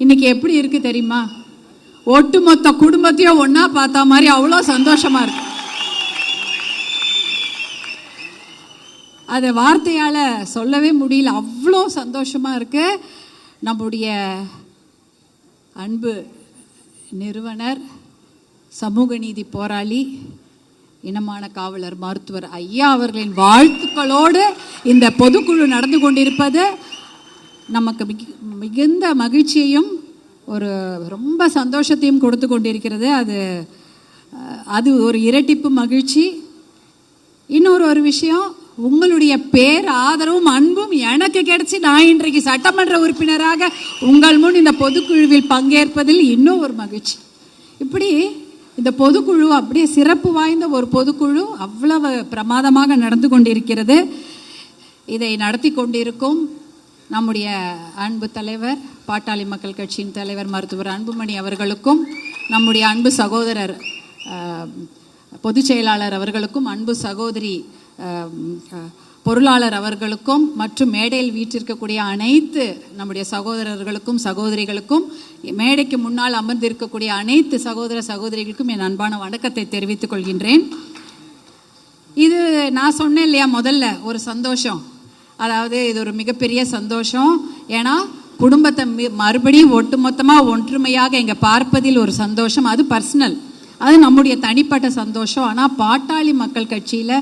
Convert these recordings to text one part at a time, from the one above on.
இன்னைக்கு எப்படி இருக்கு தெரியுமா? ஒட்டுமொத்த குடும்பத்தையும் ஒன்னா பார்த்தா மாதிரி அவ்வளோ சந்தோஷமா இருக்கு. அதை வார்த்தையால் சொல்லவே முடியல, அவ்வளோ சந்தோஷமா இருக்கு. நம்முடைய அன்பு நிறுவனர், சமூக நீதி போராளி, இனமான காவலர் மருத்துவர் ஐயா அவர்களின் வாழ்த்துக்களோடு இந்த பொதுக்குழு நடந்து கொண்டிருப்பது நமக்கு மிகுந்த மகிழ்ச்சியையும் ஒரு ரொம்ப சந்தோஷத்தையும் கொடுத்து கொண்டிருக்கிறது. அது ஒரு இரட்டிப்பு மகிழ்ச்சி. இன்னொரு விஷயம், உங்களுடைய பேர் ஆதரவும் அன்பும் எனக்கு கிடைச்சி நான் இன்றைக்கு சட்டமன்ற உறுப்பினராக உங்கள் முன் இந்த பொதுக்குழுவில் பங்கேற்பதில் இன்னும் ஒரு மகிழ்ச்சி. இப்படி இந்த பொதுக்குழு அப்படியே சிறப்பு வாய்ந்த ஒரு பொதுக்குழு அவ்வளவு பிரமாதமாக நடந்து கொண்டிருக்கிறது. இதை நடத்தி கொண்டிருக்கும் நம்முடைய அன்பு தலைவர், பாட்டாளி மக்கள் கட்சியின் தலைவர் மருத்துவர் அன்புமணி அவர்களுக்கும், நம்முடைய அன்பு சகோதரர் பொதுச் செயலாளர் அவர்களுக்கும், அன்பு சகோதரி பொருளாளர் அவர்களுக்கும், மற்றும் மேடையில் வீற்றிருக்கக்கூடிய அனைத்து நம்முடைய சகோதரர்களுக்கும் சகோதரிகளுக்கும், மேடைக்கு முன்னால் அமர்ந்திருக்கக்கூடிய அனைத்து சகோதர சகோதரிகளுக்கும் என் அன்பான வணக்கத்தை தெரிவித்துக் கொள்கின்றேன். இது நான் சொன்னேன் இல்லையா முதல்ல, ஒரு சந்தோஷம். அதாவது இது ஒரு மிகப்பெரிய சந்தோஷம். ஏன்னா குடும்பத்தை மறுபடியும் ஒட்டுமொத்தமாக ஒற்றுமையாக இங்கே பார்ப்பதில் ஒரு சந்தோஷம். அது பர்சனல், அது நம்முடைய தனிப்பட்ட சந்தோஷம். ஆனால் பாட்டாளி மக்கள் கட்சியில்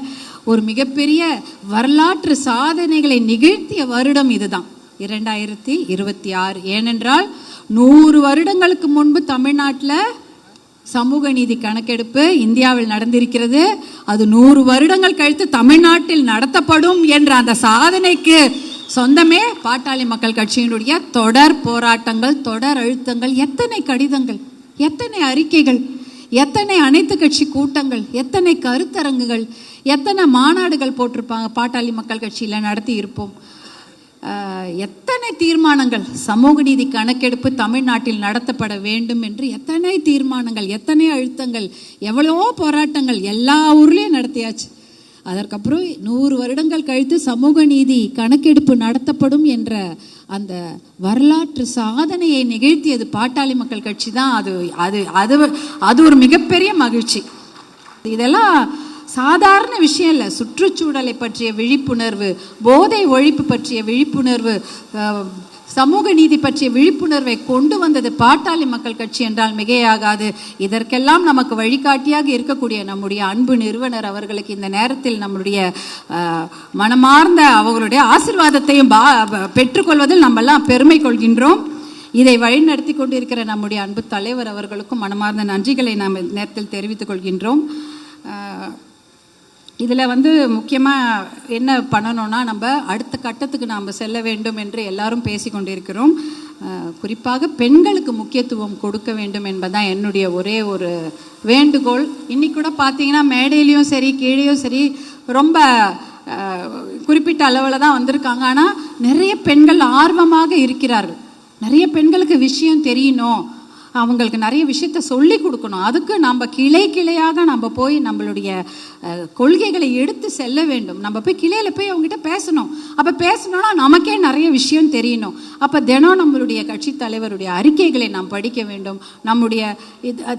ஒரு மிகப்பெரிய வரலாற்று சாதனைகளை நிகழ்த்திய வருடம் இதுதான், 2026. ஏனென்றால் 100 வருடங்களுக்கு முன்பு தமிழ்நாட்டில் சமூக நீதி கணக்கெடுப்பு இந்தியாவில் நடந்திருக்கிறது. அது 100 வருடங்கள் கழித்து தமிழ்நாட்டில் நடத்தப்படும் என்ற அந்த சாதனைக்கு சொந்தமே பாட்டாளி மக்கள் கட்சியினுடைய தொடர் போராட்டங்கள், தொடர் அழுத்தங்கள், எத்தனை கடிதங்கள், எத்தனை அறிக்கைகள், எத்தனை அனைத்து கட்சி கூட்டங்கள், எத்தனை கருத்தரங்குகள், எத்தனை மாநாடுகள் போட்டிருப்பாங்க பாட்டாளி மக்கள் கட்சியில் நடத்தி இருப்போம். எத்தனை தீர்மானங்கள், சமூக நீதி கணக்கெடுப்பு தமிழ்நாட்டில் நடத்தப்பட வேண்டும் என்று எத்தனை தீர்மானங்கள், எத்தனை அழுத்தங்கள், எவ்வளவோ போராட்டங்கள் எல்லா ஊர்லேயும் நடத்தியாச்சு. அதற்கப்புறம் 100 வருடங்கள் கழித்து சமூக நீதி கணக்கெடுப்பு நடத்தப்படும் என்ற அந்த வரலாற்று சாதனையை நிகழ்த்தியது பாட்டாளி மக்கள் கட்சி தான். அது ஒரு மிகப்பெரிய மகிழ்ச்சி. இதெல்லாம் சாதாரண விஷயம் இல்லை. சுற்றுச்சூழலை பற்றிய விழிப்புணர்வு, போதை ஒழிப்பு பற்றிய விழிப்புணர்வு, சமூக நீதி பற்றிய விழிப்புணர்வை கொண்டு வந்தது பாட்டாளி மக்கள் கட்சி என்றால் மிகையாகாது. இதற்கெல்லாம் நமக்கு வழிகாட்டியாக இருக்கக்கூடிய நம்முடைய அன்பு நிறுவனர் அவர்களுக்கு இந்த நேரத்தில் நம்முடைய மனமார்ந்த அவர்களுடைய ஆசீர்வாதத்தையும் பெற்றுக்கொள்வதில் நம்மெல்லாம் பெருமை கொள்கின்றோம். இதை வழிநடத்தி கொண்டிருக்கிற நம்முடைய அன்பு தலைவர் அவர்களுக்கும் மனமார்ந்த நன்றிகளை நாம் நேரத்தில் தெரிவித்துக் கொள்கின்றோம். இதில் முக்கியமாக என்ன பண்ணணும்னா, நம்ம அடுத்த கட்டத்துக்கு நாம் செல்ல வேண்டும் என்று எல்லாரும் பேசி கொண்டிருக்கிறோம். குறிப்பாக பெண்களுக்கு முக்கியத்துவம் கொடுக்க வேண்டும் என்பதுதான் என்னுடைய ஒரே ஒரு வேண்டுகோள். இன்றைக்கி கூட பார்த்தீங்கன்னா மேடையிலையும் சரி கீழேயும் சரி ரொம்ப குறிப்பிட்ட அளவில் தான் வந்திருக்காங்க. ஆனால் நிறைய பெண்கள் ஆர்வமாக இருக்கிறார்கள். நிறைய பெண்களுக்கு விஷயம் தெரியணும், அவங்களுக்கு நிறைய விஷயத்த சொல்லி கொடுக்கணும். அதுக்கு நம்ம கிளையாக நம்ம போய் நம்மளுடைய கொள்கைகளை எடுத்து செல்ல வேண்டும். நம்ம போய் கிளையில் போய் அவங்ககிட்ட பேசணும். அப்போ பேசணும்னா நமக்கே நிறைய விஷயம் தெரியணும். அப்போ தினம் நம்மளுடைய கட்சி தலைவருடைய அறிக்கைகளை நாம் படிக்க வேண்டும். நம்முடைய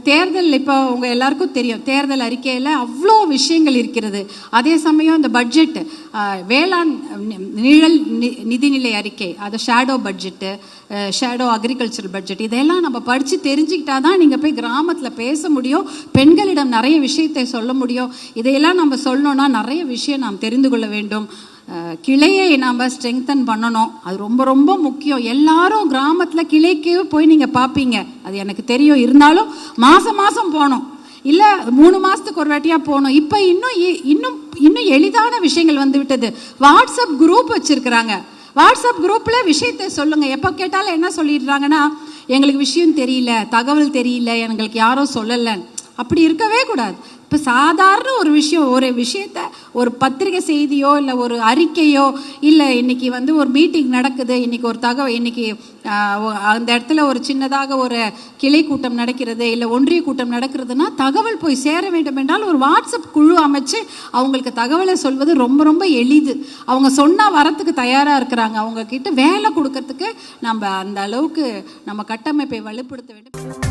தேர்தல், இப்போ உங்கள் எல்லாருக்கும் தெரியும், தேர்தல் அறிக்கையில் அவ்வளோ விஷயங்கள் இருக்கிறது. அதே சமயம் இந்த பட்ஜெட், வேளாண் நிழல் நிதிநிலை அறிக்கை, அது shadow budget, shadow agricultural budget, இதெல்லாம் நம்ம படித்து தெரிஞ்சுக்கிட்டா தான் நீங்கள் போய் கிராமத்தில் பேச முடியும், பெண்களிடம் நிறைய விஷயத்தை சொல்ல முடியும். இதையெல்லாம் நம்ம சொல்லணும்னா நிறைய விஷயம் நாம் தெரிந்து கொள்ள வேண்டும். கிளையை நாம் ஸ்ட்ரெங்தன் பண்ணணும், அது ரொம்ப ரொம்ப முக்கியம். எல்லாரும் கிராமத்தில் கிளைக்கு போய் நீங்கள் பார்ப்பீங்க, அது எனக்கு தெரியும். இருந்தாலும் மாதம் போகணும், இல்லை 3 மாதத்துக்கு ஒரு வாட்டியாக போகணும். இப்போ இன்னும் எளிதான விஷயங்கள் வந்து விட்டது. வாட்ஸ்அப் குரூப் வச்சுருக்கிறாங்க. வாட்ஸ்அப் குரூப்பில் விஷயத்தை சொல்லுங்கள். எப்போ கேட்டாலும் என்ன சொல்லிடுறாங்கன்னா, எங்களுக்கு விஷயம் தெரியல, தகவல் தெரியல, எங்களுக்கு யாரும் சொல்லலை. அப்படி இருக்கவே கூடாது. இப்போ சாதாரண ஒரு விஷயத்த ஒரு பத்திரிகை செய்தியோ இல்லை ஒரு அறிக்கையோ இல்லை இன்னைக்கு வந்து ஒரு மீட்டிங் நடக்குது, இன்னைக்கு ஒரு தகவல், இன்னைக்கு அந்த இடத்துல ஒரு சின்னதாக ஒரு கிளை கூட்டம் நடக்கிறது இல்லை ஒன்றிய கூட்டம் நடக்கிறதுனா தகவல் போய் சேர வேண்டும் என்றால் ஒரு வாட்ஸ்அப் குழு அமைச்சு அவங்களுக்கு தகவலை சொல்வது ரொம்ப ரொம்ப எளிது. அவங்க சொன்னால் வரத்துக்கு தயாராக இருக்கிறாங்க. அவங்க கிட்ட வேலை கொடுக்கறதுக்கு நம்ம அந்த அளவுக்கு நம்ம கட்டமைப்பை வலுப்படுத்த வேண்டும்.